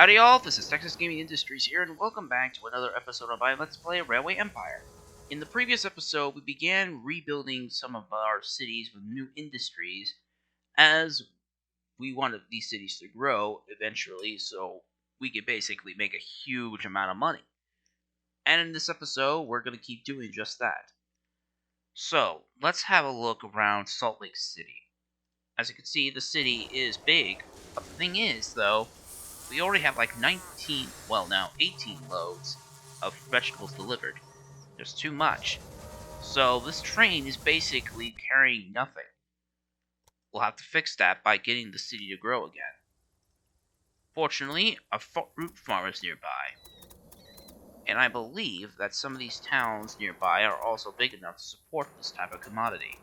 Howdy y'all, this is Texas Gaming Industries here, and welcome back to another episode of my Let's Play Railway Empire. In the previous episode, we began rebuilding some of our cities with new industries, as we wanted these cities to grow eventually, so we could basically make a huge amount of money. And in this episode, we're going to keep doing just that. So, let's have a look around Salt Lake City. As you can see, the city is big, but the thing is, though, we already have like 18 loads of vegetables delivered. There's too much. So this train is basically carrying nothing. We'll have to fix that by getting the city to grow again. Fortunately, a fruit farm is nearby. And I believe that some of these towns nearby are also big enough to support this type of commodity.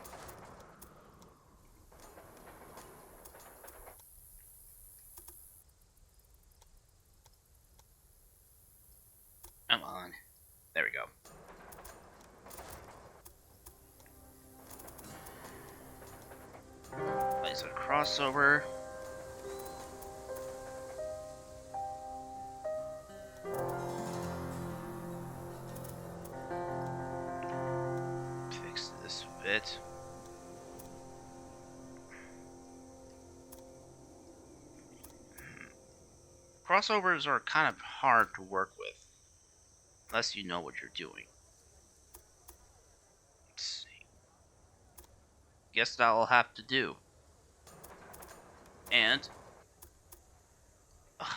Come on. There we go. Place a crossover. Fix this bit. Crossovers are kind of hard to work with, unless you know what you're doing. Let's see. Guess that'll have to do. And let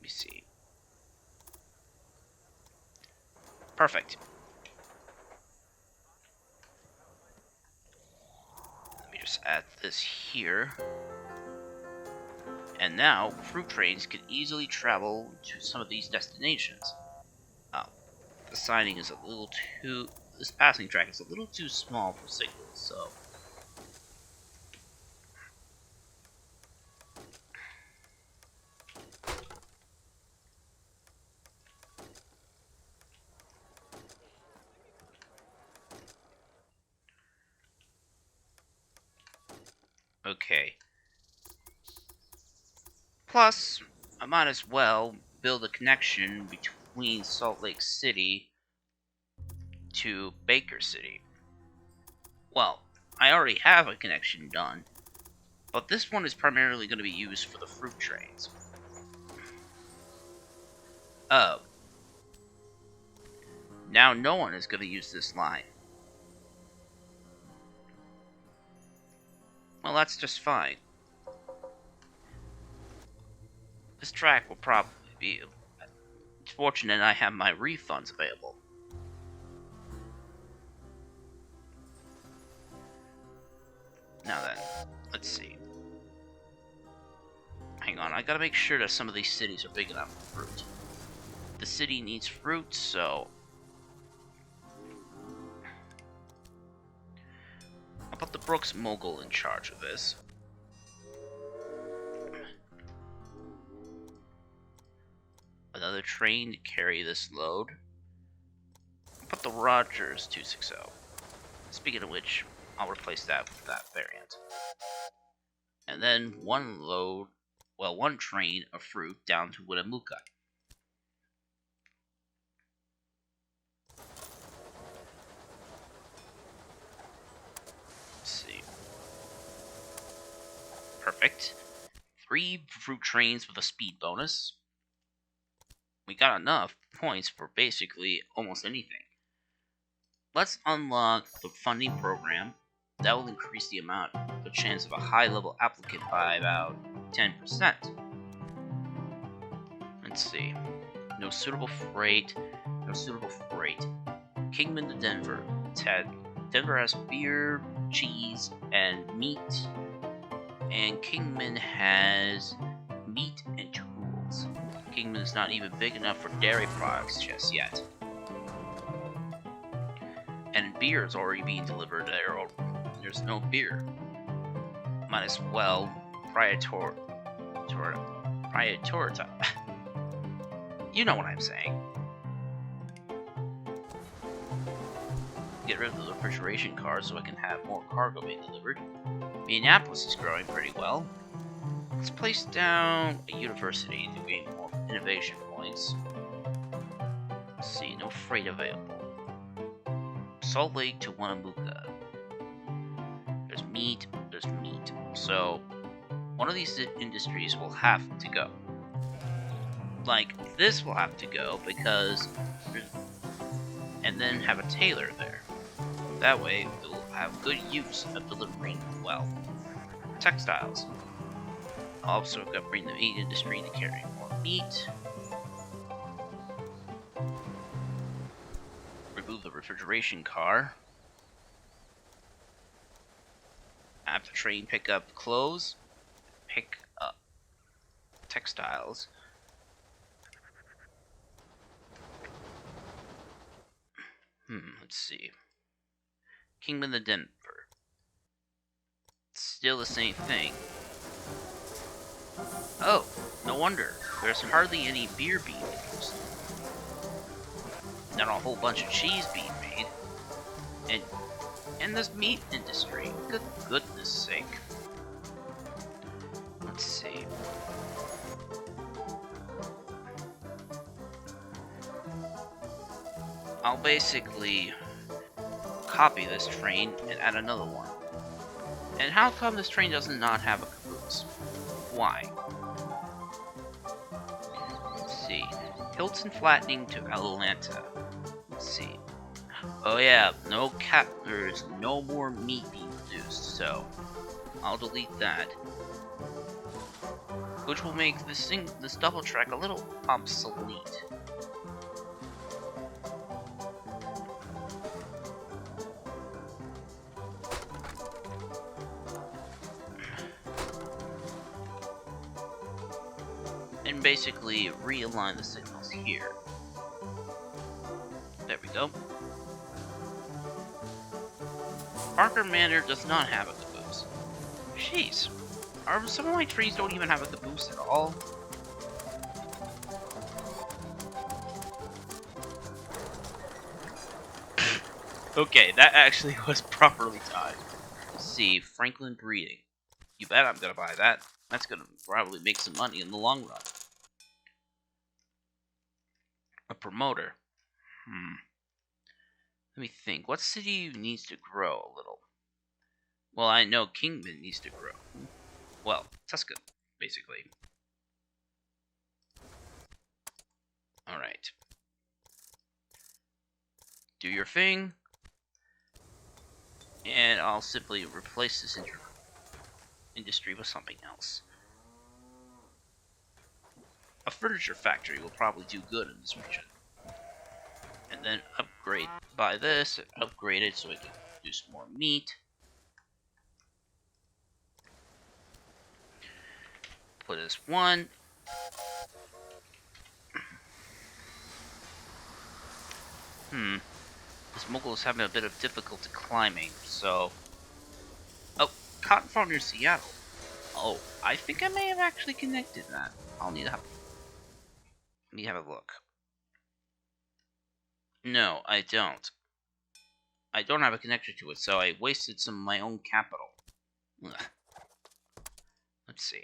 me see. Perfect. Let me just add this here. And now, fruit trains can easily travel to some of these destinations. Oh, the siding is a little too... This passing track is a little too small for signals, so... Okay. Plus, I might as well build a connection between Salt Lake City to Baker City. Well, I already have a connection done, but this one is primarily going to be used for the fruit trains. Oh. Now no one is going to use this line. Well, that's just fine. This track will probably be... It's fortunate I have my refunds available. Now then, let's see. Hang on, I gotta make sure that some of these cities are big enough for fruit. The city needs fruit, so... I'll put the Brooks Mogul in charge of this. Another train to carry this load. Put the Rogers 260. Speaking of which, I'll replace that with that variant. And then one train of fruit down to Winnemucca. Let's see. Perfect. 3 fruit trains with a speed bonus. We got enough points for basically almost anything. Let's unlock the funding program. That will increase the chance of a high-level applicant by about 10%. Let's see. No suitable freight. Kingman to Denver. Denver has beer, cheese, and meat. And Kingman has meat and tools. Kingman is not even big enough for dairy products just yet. And beer is already being delivered there. There's no beer. Might as well Prioritorita. You know what I'm saying. Get rid of the refrigeration cars so I can have more cargo being delivered. Minneapolis is growing pretty well. Let's place down a university to gain more innovation points. Let's see, no freight available. Salt Lake to Wanamuka. There's meat, there's meat. So, one of these industries will have to go. Like, this will have to go because and then have a tailor there. That way, it will have good use of delivering, well, textiles. Also, got to bring the meat industry to carry more meat. Remove the refrigeration car. Have the train pick up clothes. Pick up textiles. Let's see. Kingman the Denver. Still the same thing. Oh, no wonder. There's hardly any beer being produced. Not a whole bunch of cheese being made. And this meat industry. Good goodness sake. Let's see. I'll basically copy this train and add another one. And how come this train does not have a caboose? Why? Let's see. Hilton flattening to Atlanta. Let's see. Oh yeah, there's no more meat being produced, so I'll delete that. Which will make this double track a little obsolete. And basically realign the signals here. There we go. Parker Manor does not have a caboose. Jeez. Some of my trees don't even have a caboose at all. Okay, that actually was properly timed. Let's see, Franklin Breeding. You bet I'm gonna buy that. That's gonna probably make some money in the long run. A promoter. Let me think. What city needs to grow a little? Well, I know Kingman needs to grow. Well, Tuscan, basically. Alright. Do your thing. And I'll simply replace this industry with something else. A furniture factory will probably do good in this region. And then buy this, upgrade it so it can produce more meat. Put as one. This mogul is having a bit of difficulty climbing, so... Oh, cotton farm near Seattle. Oh, I think I may have actually connected that. I'll need to have... Let me have a look. No, I don't. I don't have a connection to it, so I wasted some of my own capital. Ugh. Let's see.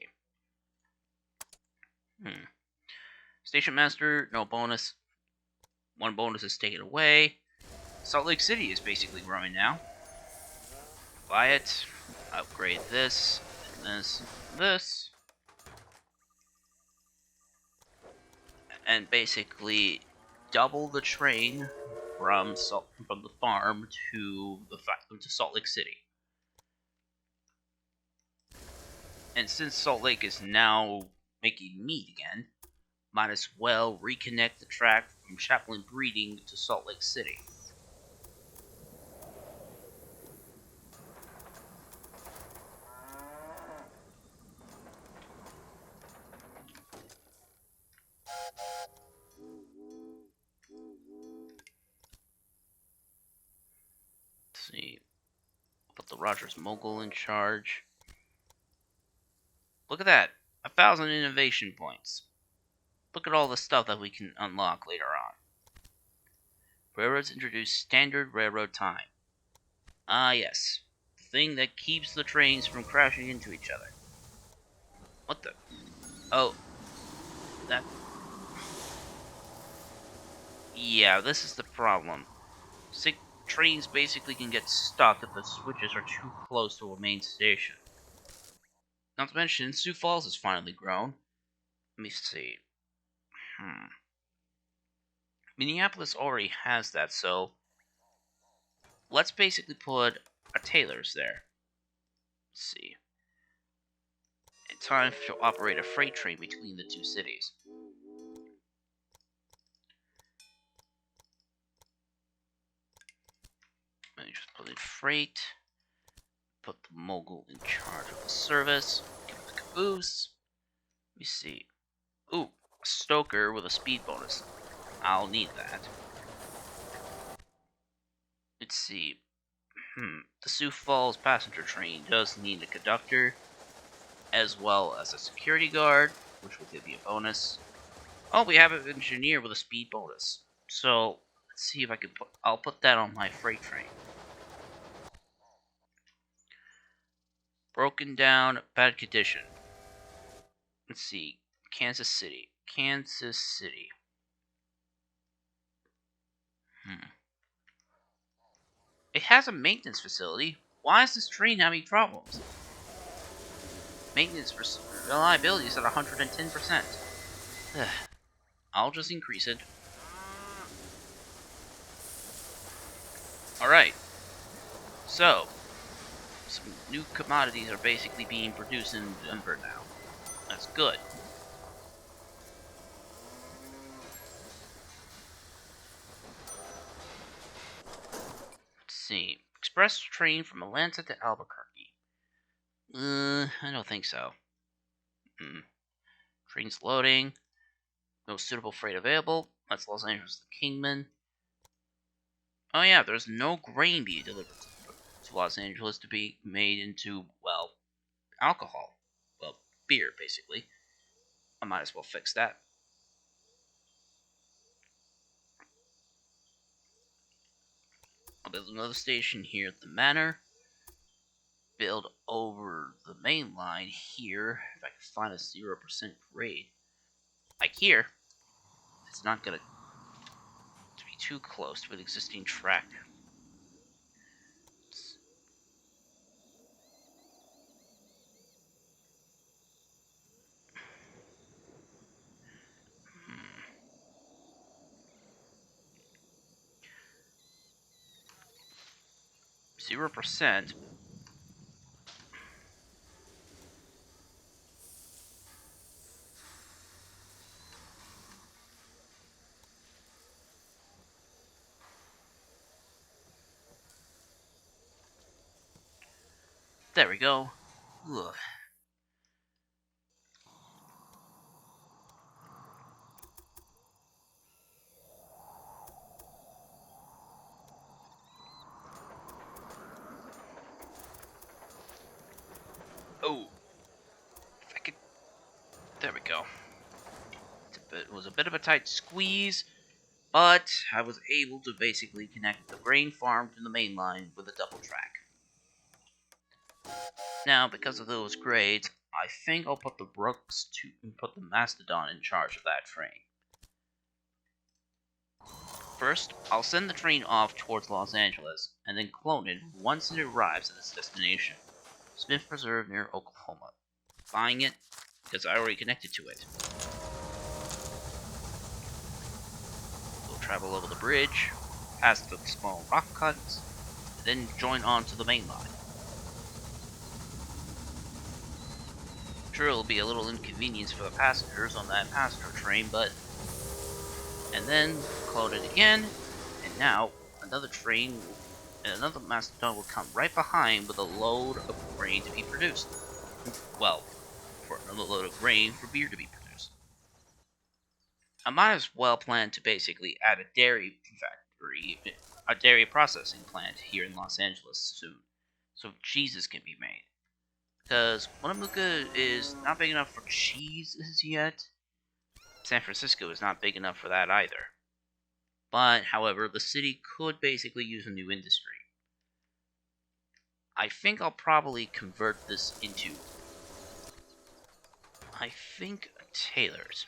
Station Master, no bonus. One bonus is taken away. Salt Lake City is basically growing now. Buy it. Upgrade this, and this, and this. And basically double the train from the farm to Salt Lake City. And since Salt Lake is now making meat again, might as well reconnect the track from Chaplin Breeding to Salt Lake City. Let's see. Put the Rogers Mogul in charge. Look at that. 1,000 innovation points. Look at all the stuff that we can unlock later on. Railroads introduce standard railroad time. Ah, yes. The thing that keeps the trains from crashing into each other. What the? Oh. That. Yeah, this is the problem. Sick trains basically can get stuck if the switches are too close to a main station. Not to mention, Sioux Falls has finally grown. Let me see. Hmm. Minneapolis already has that, so let's basically put a Taylor's there. Let's see. In time to operate a freight train between the two cities. Let me just put in freight. Put the mogul in charge of the service. Give it the caboose. Let me see. Ooh, a stoker with a speed bonus. I'll need that. Let's see. The Sioux Falls passenger train does need a conductor, as well as a security guard, which will give you a bonus. Oh, we have an engineer with a speed bonus. So let's see if I can put. I'll put that on my freight train. Broken down, bad condition. Let's see. Kansas City. Kansas City. It has a maintenance facility. Why is this train having problems? Maintenance reliability is at 110%. I'll just increase it. Alright. So, some new commodities are basically being produced in Denver now. That's good. Let's see. Express train from Atlanta to Albuquerque. I don't think so. Train's loading. No suitable freight available. That's Los Angeles to Kingman. Oh yeah, there's no grain being delivered to Los Angeles to be made into, well, alcohol. Well, beer, basically. I might as well fix that. I'll build another station here at the Manor. Build over the main line here. If I can find a 0% grade. Like here, it's not going to be too close to an existing track. 0%. There we go. Ugh. Oh. If I could... There we go. It was a bit of a tight squeeze, but I was able to basically connect the grain farm to the main line with a double track. Now, because of those grades, I think I'll put the Mastodon in charge of that train. First, I'll send the train off towards Los Angeles, and then clone it once it arrives at its destination, Smith Preserve near Oklahoma. Buying it because I already connected to it. We'll travel over the bridge, past the small rock cuts, then join on to the main line. Sure, it'll be a little inconvenience for the passengers on that passenger train, but... And then, clone it again, and now, another train and another Mastodon will come right behind with a load of grain to be produced. Well, for another load of grain for beer to be produced. I might as well plan to basically add a dairy factory, a dairy processing plant here in Los Angeles soon, so cheeses can be made. Because Winnemucca is not big enough for cheeses yet. San Francisco is not big enough for that either. But, however, the city could basically use a new industry. I think I'll probably convert this into... a Tailor's.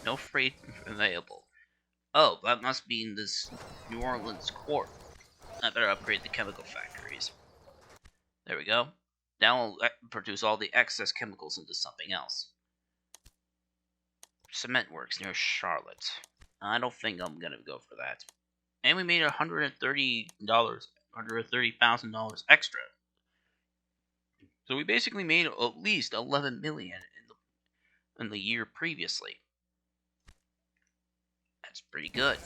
No freight available. Oh, that must be in this New Orleans port. I better upgrade the chemical factories. There we go. Now we'll produce all the excess chemicals into something else. Cement works near Charlotte. I don't think I'm gonna go for that. And we made $130,000 extra. So we basically made at least 11 million in the year previously. That's pretty good.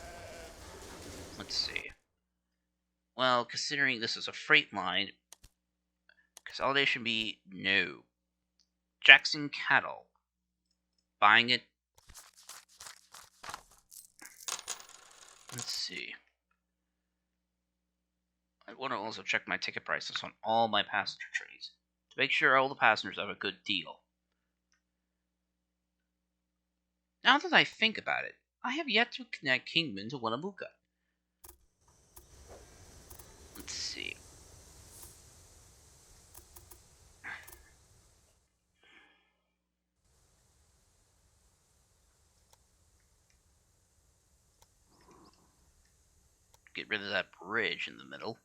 Let's see. Well, considering this is a freight line, consolidation be no. Jackson Cattle. Buying it. Let's see. I want to also check my ticket prices on all my passenger trains to make sure all the passengers have a good deal. Now that I think about it, I have yet to connect Kingman to Winnemucca. Let's see. Get rid of that bridge in the middle.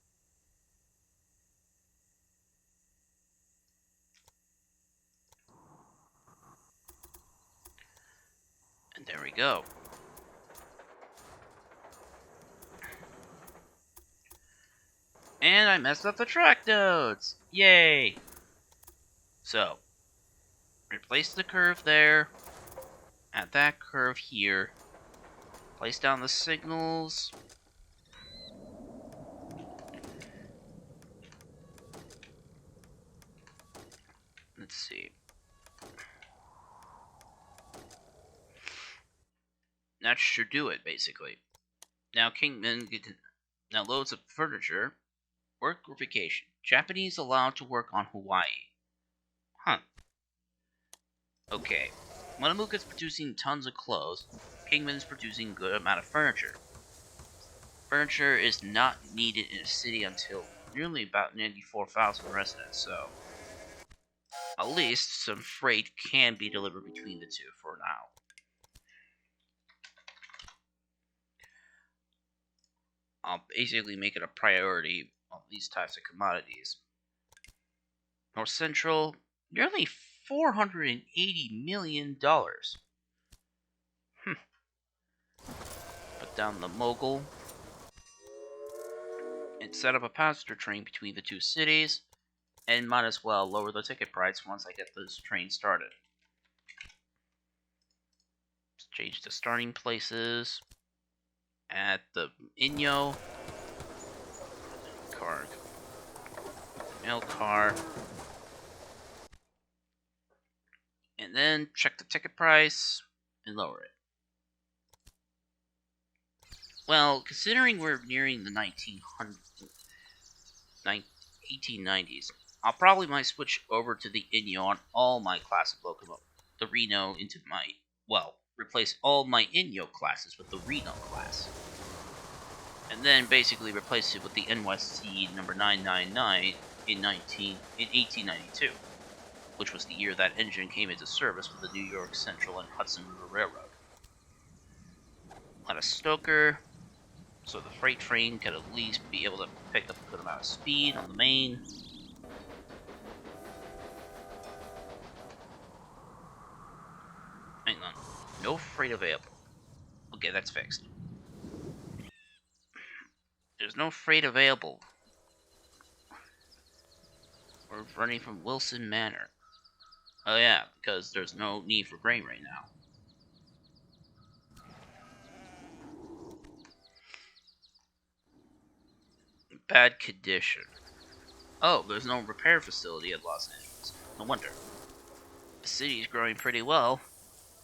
And there we go. And I messed up the track notes! Yay! So, replace the curve there. Add that curve here. Place down the signals. Let's see. That should do it, basically. Now Kingman now loads of furniture. Work or vacation. Japanese allowed to work on Hawaii. Huh. Okay. Winnemucca's producing tons of clothes. Kingman's producing a good amount of furniture. Furniture is not needed in a city until nearly about 94,000 residents, so at least some freight can be delivered between the two for now. I'll basically make it a priority on these types of commodities. North Central, nearly $480 million. Put down the mogul and set up a passenger train between the two cities, and might as well lower the ticket price once I get this train started. Let's change the starting places at the Inyo car, mail car, and then check the ticket price and lower it. Well, considering we're nearing the 1890s, I'll probably might switch over to the Inyo on all my classic locomotives. The Reno into my, replace all my Inyo classes with the Reno class. And then basically replace it with the NYC number 999 in 1892, which was the year that engine came into service with the New York Central and Hudson River Railroad. Let a stoker, so the freight train could at least be able to pick up a good amount of speed on the main. Hang on. No freight available. Okay, that's fixed. There's no freight available. We're running from Wilson Manor. Oh yeah, because there's no need for grain right now. Bad condition. Oh, there's no repair facility at Los Angeles. No wonder. The city is growing pretty well.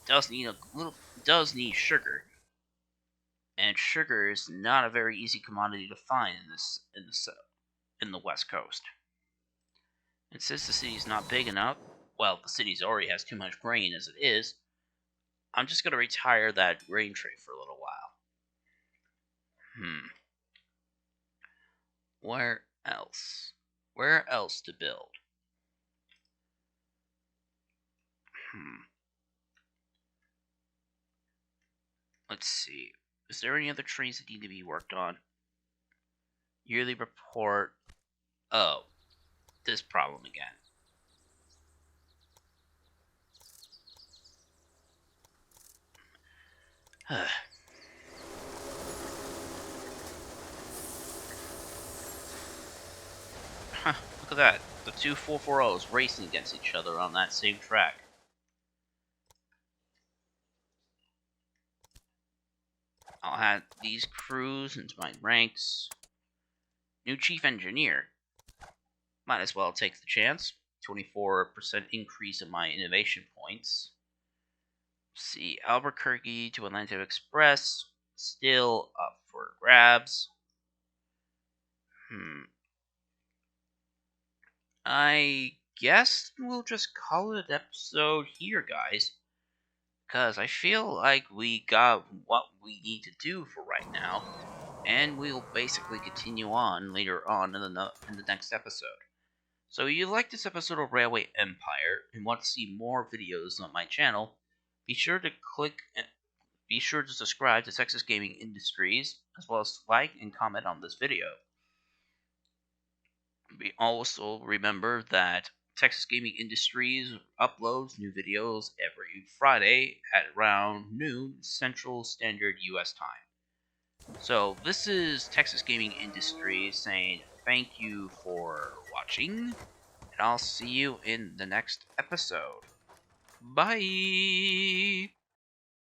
Does need sugar, and sugar is not a very easy commodity to find in the West Coast. And since the city's not big enough, well, the city already has too much grain as it is. I'm just gonna retire that grain trade for a little while. Where else? Where else to build? Let's see. Is there any other trains that need to be worked on? Yearly report. Oh, this problem again. Huh, look at that. The two 440s racing against each other on that same track. I'll add these crews into my ranks. New chief engineer. Might as well take the chance. 24% increase in my innovation points. See, Albuquerque to Atlanta Express. Still up for grabs. I guess we'll just call it an episode here, guys. Because I feel like we got what we need to do for right now. And we'll basically continue on later on in the next episode. So if you like this episode of Railway Empire and want to see more videos on my channel, be sure to subscribe to Texas Gaming Industries, as well as like and comment on this video. We also remember that Texas Gaming Industries uploads new videos every Friday at around noon Central Standard US time. So this is Texas Gaming Industries saying thank you for watching, and I'll see you in the next episode. Bye!